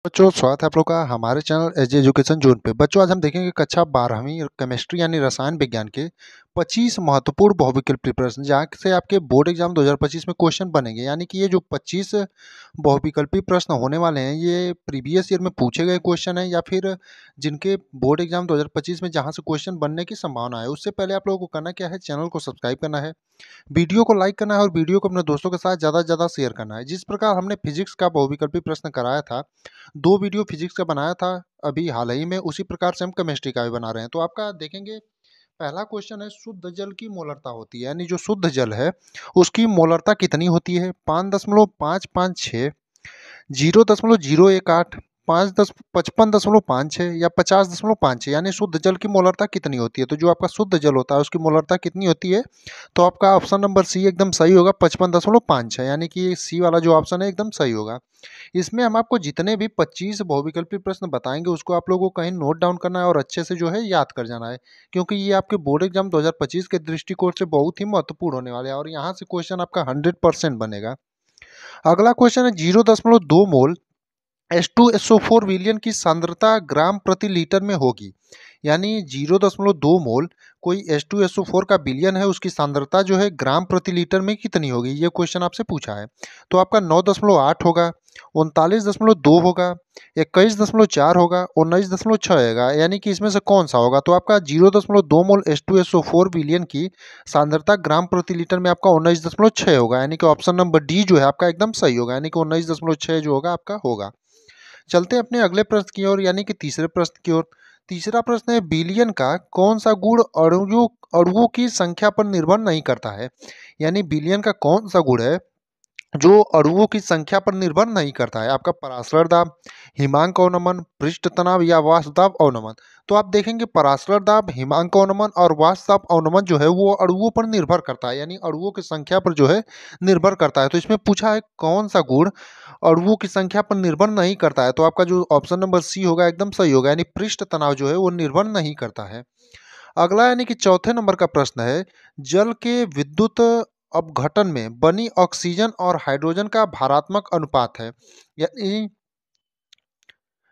बच्चों स्वागत है आप लोग का हमारे चैनल एज एजुकेशन जोन पे। बच्चों आज हम देखेंगे कक्षा 12वीं केमिस्ट्री यानी रसायन विज्ञान के 25 महत्वपूर्ण बहुविकल्पी प्रश्न जहाँ से आपके बोर्ड एग्जाम 2025 में क्वेश्चन बनेंगे। यानी कि ये जो 25 बहुविकल्पी प्रश्न होने वाले हैं ये प्रीवियस ईयर में पूछे गए क्वेश्चन हैं या फिर जिनके बोर्ड एग्जाम 2025 में जहाँ से क्वेश्चन बनने की संभावना है। उससे पहले आप लोगों को करना क्या है, चैनल को सब्सक्राइब करना है, वीडियो को लाइक करना है और वीडियो को अपने दोस्तों के साथ ज़्यादा से ज़्यादा शेयर करना है। जिस प्रकार हमने फिजिक्स का बहुविकल्पी प्रश्न कराया था, 2 वीडियो फिजिक्स का बनाया था अभी हाल ही में, उसी प्रकार से हम केमिस्ट्री का भी बना रहे हैं। तो आपका देखेंगे पहला क्वेश्चन है, शुद्ध जल की मोलरता होती है यानी जो शुद्ध जल है उसकी मोलरता कितनी होती है? 5.556, 0.018, 55.56 या 50.56 यानी शुद्ध जल की मोलरता कितनी होती है? तो जो आपका शुद्ध जल होता है उसकी मोलरता कितनी होती है? तो आपका ऑप्शन नंबर सी एकदम सही होगा, 55.56 यानी कि सी वाला जो ऑप्शन है एकदम सही होगा। इसमें हम आपको जितने भी 25 बहुविकल्पी प्रश्न बताएंगे उसको आप लोगों को कहीं नोट डाउन करना है और अच्छे से जो है याद कर जाना है, क्योंकि ये आपके बोर्ड एग्जाम 2025 के दृष्टिकोण से बहुत ही महत्वपूर्ण होने वाले हैं और यहाँ से क्वेश्चन आपका 100% बनेगा। अगला क्वेश्चन है, 0.2 मोल H2SO4 विलयन की सांद्रता ग्राम प्रति लीटर में होगी। यानी 0.2 मोल कोई H2SO4 का विलयन है, उसकी सांद्रता जो है ग्राम प्रति लीटर में कितनी होगी, ये क्वेश्चन आपसे पूछा है। तो आपका 9.8 होगा, 39.2 होगा, 21.4 होगा, 19.6 होगा, यानी कि इसमें से कौन सा होगा? तो आपका 0.2 मोल H2SO4 विलयन की सांद्रता ग्राम प्रति लीटर में आपका 19.6 होगा, यानी कि ऑप्शन नंबर डी जो है आपका एकदम सही होगा, यानी कि 19.6 जो होगा आपका होगा। चलते हैं अपने अगले प्रश्न की ओर यानी कि तीसरे प्रश्न की ओर। तीसरा प्रश्न है, बिलियन का कौन सा गुण अणुओं की संख्या पर निर्भर नहीं करता है? यानी बिलियन का कौन सा गुण है जो अणुओं की संख्या पर निर्भर नहीं करता है? आपका पराशर दाब, हिमांक अवनमन, पृष्ठ तनाव या वाष्प दाब अवनमन। तो आप देखेंगे पराशर दाब, हिमांक अवनमन और वाष्प दाब अवनमन जो है वो अणुओं पर निर्भर करता है, यानी अणुओं की संख्या पर जो है निर्भर करता है। तो इसमें पूछा है कौन सा गुण अणुओं की संख्या पर निर्भर नहीं करता है? तो आपका जो ऑप्शन नंबर सी होगा एकदम सही होगा, यानी पृष्ठ तनाव जो है वो निर्भर नहीं करता है। अगला यानी कि चौथे नंबर का प्रश्न है, जल के विद्युत अपघटन में बनी ऑक्सीजन और हाइड्रोजन का भारात्मक अनुपात है। यानी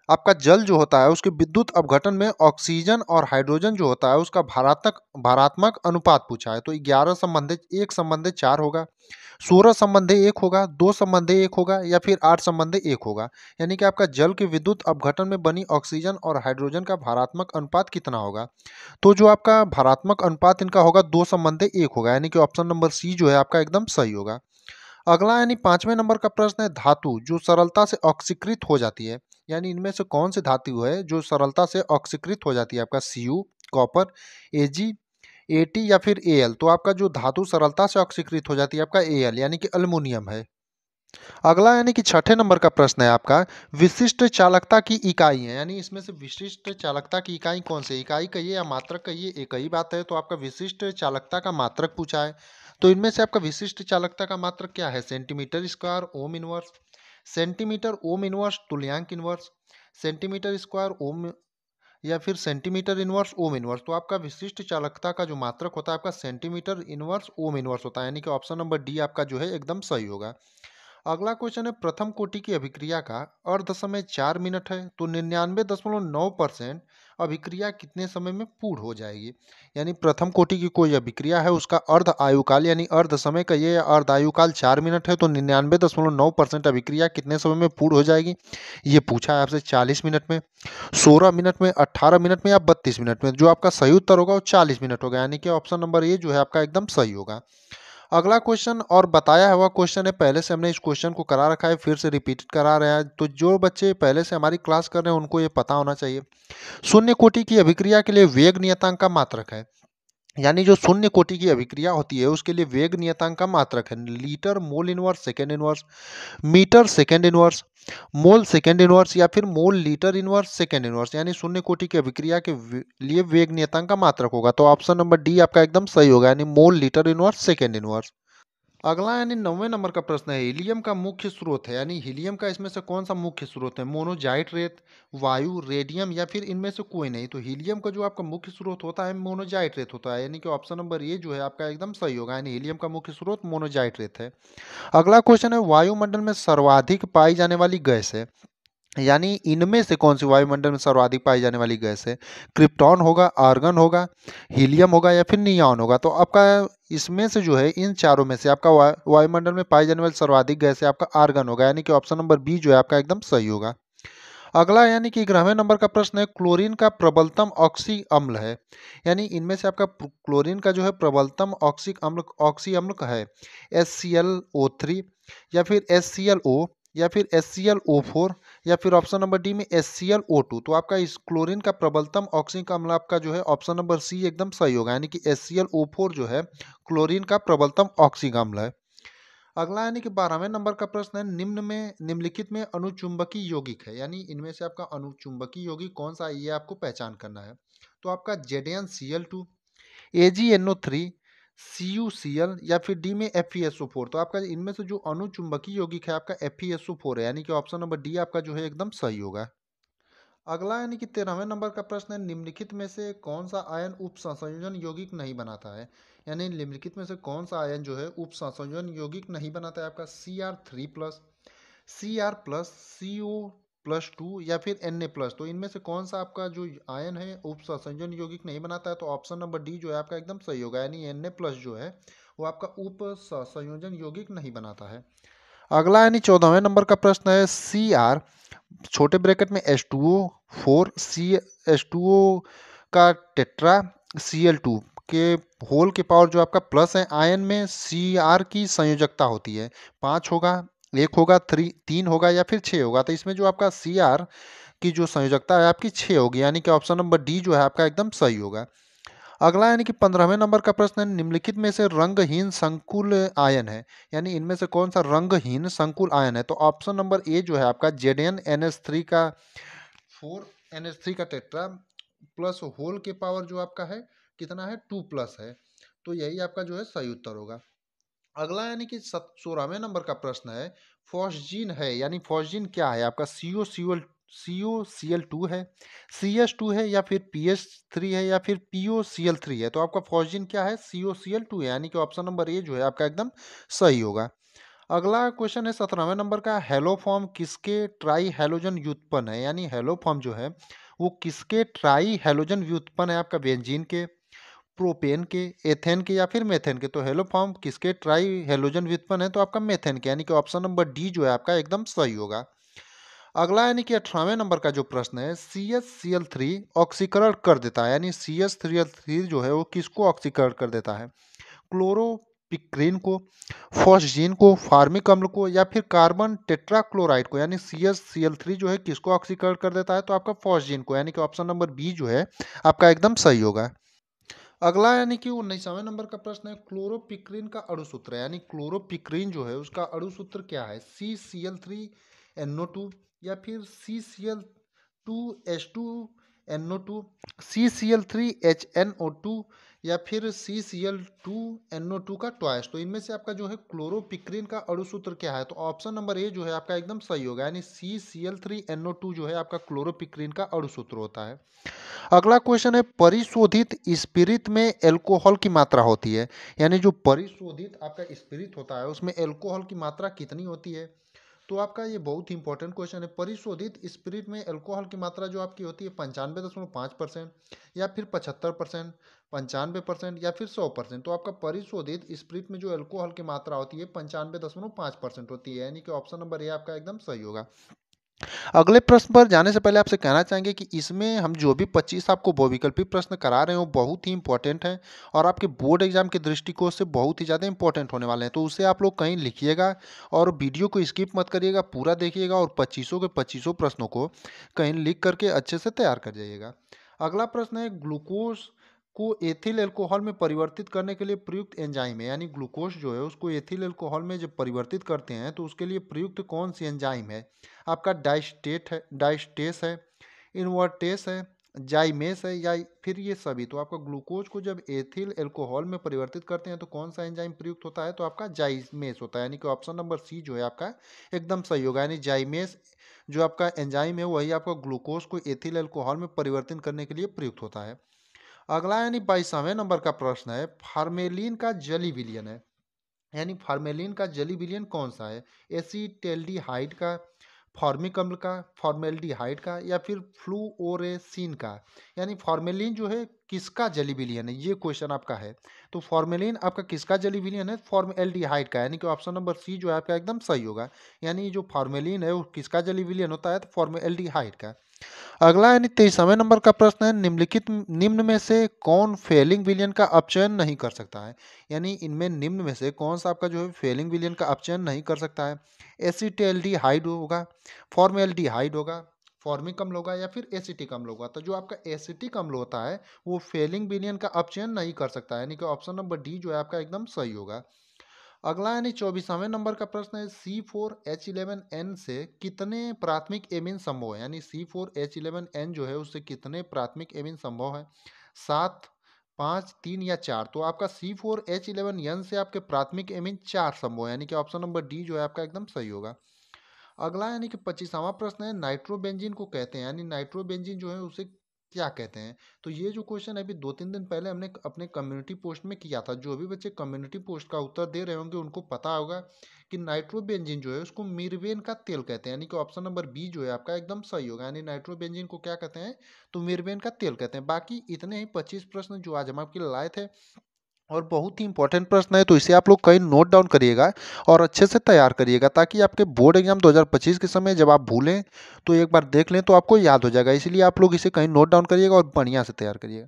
आपका जल जो होता है उसके विद्युत अपघटन में ऑक्सीजन और हाइड्रोजन जो होता है उसका भारात्मक अनुपात पूछा है। तो 11 संबंधे 1 संबंधे 4 होगा, 16 संबंधे 1 होगा, 2 संबंधे 1 होगा या फिर 8 संबंधे 1 होगा। यानी कि आपका जल के विद्युत अपघटन में बनी ऑक्सीजन और हाइड्रोजन का भारात्मक अनुपात कितना होगा? तो जो आपका भारात्मक अनुपात इनका होगा 2 संबंधे 1 होगा, यानी कि ऑप्शन नंबर सी जो है आपका एकदम सही होगा। अगला यानी 5वें नंबर का प्रश्न है, धातु जो सरलता से ऑक्सीकृत हो जाती है, यानी इनमें से कौन सी धातु है जो सरलता से ऑक्सीकृत हो जाती है? आपका Cu, कॉपर, Ag, At या फिर Al। तो आपका जो धातु सरलता से ऑक्सीकृत हो जाती है आपका Al यानी कि अल्युमिनियम है। अगला यानी कि छठे नंबर का प्रश्न है आपका, विशिष्ट चालकता की इकाई है, यानी इसमें से विशिष्ट चालकता की इकाई कौन सी? इकाई कहिए या मात्रक कहिए, एक ही बात है। तो आपका विशिष्ट चालकता का मात्रक पूछा है। तो इनमें से आपका विशिष्ट चालकता का मात्रक क्या है? Centimetre square ohm inverse, centimetre ohm inverse तुल्यांक इनवर्स, सेंटीमीटर स्क्वायर ओम या फिर सेंटीमीटर इनवर्स ओम इनवर्स। तो आपका विशिष्ट चालकता का जो मात्रक होता है आपका सेंटीमीटर इनवर्स ओम इनवर्स होता है, यानी कि ऑप्शन नंबर डी आपका जो है एकदम सही होगा। अगला क्वेश्चन है, प्रथम कोटि की अभिक्रिया का अर्ध समय 4 मिनट है, तो 99.9% अभिक्रिया कितने समय में पूर्ण हो जाएगी? यानी प्रथम कोटि की कोई अभिक्रिया है उसका अर्ध आयुकाल यानी अर्ध समय कहिए या अर्ध आयुकाल 4 मिनट है, तो 99.9% अभिक्रिया कितने समय में पूर्ण हो जाएगी? ये पूछा है आपसे 40 मिनट में, 16 मिनट में, 18 मिनट में या 32 मिनट में। जो आपका सही उत्तर होगा वो 40 मिनट होगा, यानी कि ऑप्शन नंबर ए जो है आपका एकदम सही होगा। अगला क्वेश्चन और बताया हुआ क्वेश्चन है, पहले से हमने इस क्वेश्चन को करा रखा है, फिर से रिपीट करा रहे हैं। तो जो बच्चे पहले से हमारी क्लास कर रहे हैं उनको ये पता होना चाहिए। शून्य कोटि की अभिक्रिया के लिए वेग नियतांक का मात्रक है, यानी जो शून्य कोटि की अभिक्रिया होती है उसके लिए वेग नियतांक का मात्रक है litre mole inverse second inverse, metre second inverse, mole second inverse या फिर mole litre inverse second inverse. यानी शून्य कोटि की अभिक्रिया के लिए वेग नियतांक का मात्रक होगा। तो ऑप्शन नंबर डी आपका एकदम सही होगा, यानी मोल लीटर इनवर्स सेकेंड इनवर्स। अगला यानी 9वें नंबर का प्रश्न है, हीलियम का मुख्य स्रोत है, यानी हीलियम का इसमें से कौन सा मुख्य स्रोत है? मोनोजाइट रेत, वायु, रेडियम या फिर इनमें से कोई नहीं। तो हीलियम का जो आपका मुख्य स्रोत होता है मोनोजाइट रेत होता है, यानी कि ऑप्शन नंबर ए जो है आपका एकदम सही होगा, यानी हीलियम का मुख्य स्रोत मोनोजाइट रेत है। अगला क्वेश्चन है, वायुमंडल में सर्वाधिक पाई जाने वाली गैस है, यानी इनमें से कौन सी वायुमंडल में सर्वाधिक पाई जाने वाली गैस है? क्रिप्टॉन होगा, आर्गन होगा, हीलियम होगा या फिर नियॉन होगा। तो आपका इसमें से जो है इन चारों में से आपका वायुमंडल में पाई जाने वाली सर्वाधिक गैस है आपका आर्गन होगा, यानी कि ऑप्शन नंबर बी जो है आपका एकदम सही होगा। अगला यानी कि 11वें नंबर का प्रश्न है, क्लोरीन का प्रबलतम ऑक्सी अम्ल है। यानी इनमें से आपका क्लोरीन का जो है प्रबलतम ऑक्सी अम्ल है HClO3 या फिर HClO या फिर HClO4 या फिर ऑप्शन नंबर डी में HClO2। तो आपका इस क्लोरीन का प्रबलतम ऑक्सीजन अम्ल आपका जो है ऑप्शन नंबर सी एकदम सही होगा, यानी कि HClO4 जो है क्लोरीन का प्रबलतम ऑक्सीजन अम्ल है। अगला यानी कि 12वें नंबर का प्रश्न है, निम्नलिखित में अणुचुंबकीय यौगिक है। यानी इनमें से आपका अणुचुंबकीय यौगिक कौन सा है ये आपको पहचान करना है। तो आपका ZnCl2, AgNO3, CuCl या फिर डी में FeSO4। तो आपका इनमें से जो अणुचुंबकीय यौगिक है आपका FeSO4 है, यानी कि ऑप्शन नंबर डी आपका जो है एकदम सही होगा। अगला यानी कि 13वें नंबर का प्रश्न है, निम्नलिखित में से कौन सा आयन उप संयोजन यौगिक नहीं बनाता है। यानी निम्नलिखित में से कौन सा आयन जो है उप संयोजन यौगिक नहीं बनाता है आपका Cr3+, Cr+, CO+2 या फिर Na+। तो इनमें से कौन सा आपका जो आयन है उप संयोजन यौगिक नहीं बनाता है। तो ऑप्शन नंबर डी जो है आपका एकदम सही होगा, यानी Na+ जो है वो आपका उप संयोजन यौगिक नहीं बनाता है। अगला यानी 14वें नंबर का प्रश्न है, Cr छोटे ब्रैकेट में H2O4 सी H2O का टेट्रा Cl2 के होल के पावर जो आपका प्लस है आयन में Cr की संयोजकता होती है, 5 होगा, 1 होगा, 3 होगा या फिर 6 होगा। तो इसमें जो आपका Cr की जो संयोजकता है आपकी 6 होगी, यानी कि ऑप्शन नंबर डी जो है आपका एकदम सही होगा। अगला यानी कि 15वें नंबर का प्रश्न है, निम्नलिखित में से रंगहीन संकुल आयन है। यानी इनमें से कौन सा रंगहीन संकुल आयन है। तो ऑप्शन नंबर ए जो है आपका ZnNH3 का 4NH3 का टेट्रा प्लस होल के पावर जो आपका है कितना है 2+ है। तो यही आपका जो है सही उत्तर होगा। अगला यानी कि 16वें नंबर का प्रश्न है, फॉस्जीन है। यानी फॉस्जीन क्या है आपका COCl2 है, CS2 है या फिर PS3 है या फिर POCl3 है। तो आपका फॉस्जीन क्या है COCl2 है, यानी कि ऑप्शन नंबर ए जो है आपका एकदम सही होगा। अगला क्वेश्चन है 17वें नंबर का, हेलो फॉर्म किसके ट्राई हेलोजन व्युत्पन्न है। यानी हेलो फॉर्म जो है वो किसके ट्राई हेलोजन व्युत्पन्न है आपका बेंजीन के, प्रोपेन के, एथेन के या फिर मेथेन के। तो हेलो फॉर्म किसके ट्राई हेलोजन व्युत्पन्न है। तो आपका मेथेन के, यानी कि ऑप्शन नंबर डी जो है आपका एकदम सही होगा। अगला यानी कि 18वें नंबर का जो प्रश्न है, CH Cl3 ऑक्सीकरण कर देता है। यानी CH3 जो है वो किसको ऑक्सीकरण कर देता है, क्लोरोपिक्रीन को, फॉस्जीन को, फार्मिक अम्ल को या फिर कार्बन टेट्राक्लोराइड को। यानी CH Cl3 जो है किसको ऑक्सीकरण कर देता है। तो आपका फॉस्जीन को, यानी कि ऑप्शन नंबर बी जो है आपका एकदम सही होगा। अगला यानी कि 19वें नंबर का प्रश्न है, क्लोरोपिक्रीन का अणुसूत्र है। यानी क्लोरोपिक्रीन जो है उसका अणुसूत्र क्या है, CCl3NO2 या फिर CCl2H2NO2, CCl3HNO2 या फिर CCl2NO2 का ट्वाइस। तो इनमें से आपका जो है क्लोरोपिक्रीन का अणुसूत्र क्या है। तो ऑप्शन नंबर ए जो है आपका एकदम सही होगा, यानी CCl3NO2 जो है आपका क्लोरोपिक्रीन का अणुसूत्र होता है। अगला क्वेश्चन है, परिशोधित स्पिरिट में एल्कोहल की मात्रा होती है। यानी जो परिशोधित आपका स्पिरिट होता है उसमें एल्कोहल की मात्रा कितनी होती है। तो आपका ये बहुत ही इंपॉर्टेंट क्वेश्चन है। परिशोधित स्पिरिट में एल्कोहल की मात्रा जो आपकी होती है 95.5% या फिर 75%, 95% या फिर 100%। तो आपका परिशोधित स्पिरिट में जो एल्कोहल की मात्रा होती है 95.5% होती है, यानी कि ऑप्शन नंबर ए आपका एकदम सही होगा। अगले प्रश्न पर जाने से पहले आपसे कहना चाहेंगे कि इसमें हम जो भी 25 आपको बहुविकल्पी प्रश्न करा रहे हैं वो बहुत ही इंपॉर्टेंट हैं और आपके बोर्ड एग्जाम के दृष्टिकोण से बहुत ही ज़्यादा इंपॉर्टेंट होने वाले हैं। तो उसे आप लोग कहीं लिखिएगा और वीडियो को स्किप मत करिएगा, पूरा देखिएगा और 25 के 25 प्रश्नों को कहीं लिख करके अच्छे से तैयार कर जाइएगा। अगला प्रश्न है, ग्लूकोज को एथिल अल्कोहल में परिवर्तित करने के लिए प्रयुक्त एंजाइम है। यानी ग्लूकोज जो है उसको एथिल अल्कोहल में जब परिवर्तित करते हैं तो उसके लिए प्रयुक्त कौन सी एंजाइम है। आपका डाइस्टेस है, इन्वर्टेस है, जाइमेस है या फिर ये सभी। तो आपका ग्लूकोज को जब एथिल अल्कोहल में परिवर्तित करते हैं तो कौन सा एंजाइम प्रयुक्त होता है। तो आपका जाइमेस होता है, यानी कि ऑप्शन नंबर सी जो है आपका एकदम सही होगा। यानी जाइमेस जो आपका एंजाइम है वही आपका ग्लूकोज को एथिल अल्कोहल में परिवर्तन करने के लिए प्रयुक्त होता है। अगला यानी 22वें नंबर का प्रश्न है, फार्मेलिन का जली विलयन है। यानी फार्मेलिन का जली विलयन कौन सा है, एसिटेल्डिहाइड का, फॉर्मिक अम्ल का, फॉर्मेल्डिहाइड का, या फिर फ्लूओरेसिन का। यानी फॉर्मेलिन जो है किसका जली विलयन है, ये क्वेश्चन आपका है। तो फॉर्मेलिन आपका किसका जली विलयन है, फॉर्मेल्डिहाइड का, यानी कि ऑप्शन नंबर सी जो है आपका एकदम सही होगा। यानी जो फॉर्मेलिन है वो किसका जली विलयन होता है, तो फॉर्मेल्डिहाइड का। अगला यानी 23वें नंबर का प्रश्न है, निम्न में से कौन फेलिंग विलयन का अपचयन नहीं कर सकता है। यानी इनमें निम्न में से कौन सा आपका जो है फेलिंग विलयन का अपचयन नहीं कर सकता है। एसिटेल्डिहाइड होगा, फॉर्मेल्डिहाइड होगा, फॉर्मिक अम्ल होगा, या फिर एसिटिक अम्ल होगा। तो जो आपका एसिटिक अम्ल होता है वो फेलिंग विलयन का अपचयन नहीं कर सकता है, यानी कि ऑप्शन नंबर डी जो है आपका एकदम सही होगा। अगला यानी 24वें नंबर का प्रश्न है, C4H11N से कितने प्राथमिक एमीन संभव है। यानी C4H11N जो है उससे कितने प्राथमिक एमीन संभव है, 7, 5, 3 या 4। तो आपका C4H11N से आपके प्राथमिक एमीन 4 संभव है, यानी कि ऑप्शन नंबर डी जो है आपका एकदम सही होगा। अगला यानी कि 25वां प्रश्न है, नाइट्रोबेंजीन को कहते हैं, यानी नाइट्रोबेंजीन जो है उसे क्या कहते हैं। तो ये जो क्वेश्चन है अभी 2-3 दिन पहले हमने अपने कम्युनिटी पोस्ट में किया था। जो भी बच्चे कम्युनिटी पोस्ट का उत्तर दे रहे होंगे उनको पता होगा कि नाइट्रोबेंजीन जो है उसको मिर्वेन का तेल कहते हैं, यानी कि ऑप्शन नंबर बी जो है आपका एकदम सही होगा। यानी नाइट्रोबेंजीन को क्या कहते हैं, तो मिर्वेन का तेल कहते हैं। बाकी इतने ही 25 प्रश्न जो आज हम आपके लिए लाए थे, और बहुत ही इंपॉर्टेंट प्रश्न है, तो इसे आप लोग कहीं नोट डाउन करिएगा और अच्छे से तैयार करिएगा, ताकि आपके बोर्ड एग्जाम 2025 के समय जब आप भूलें तो एक बार देख लें तो आपको याद हो जाएगा। इसलिए आप लोग इसे कहीं नोट डाउन करिएगा और बढ़िया से तैयार करिएगा।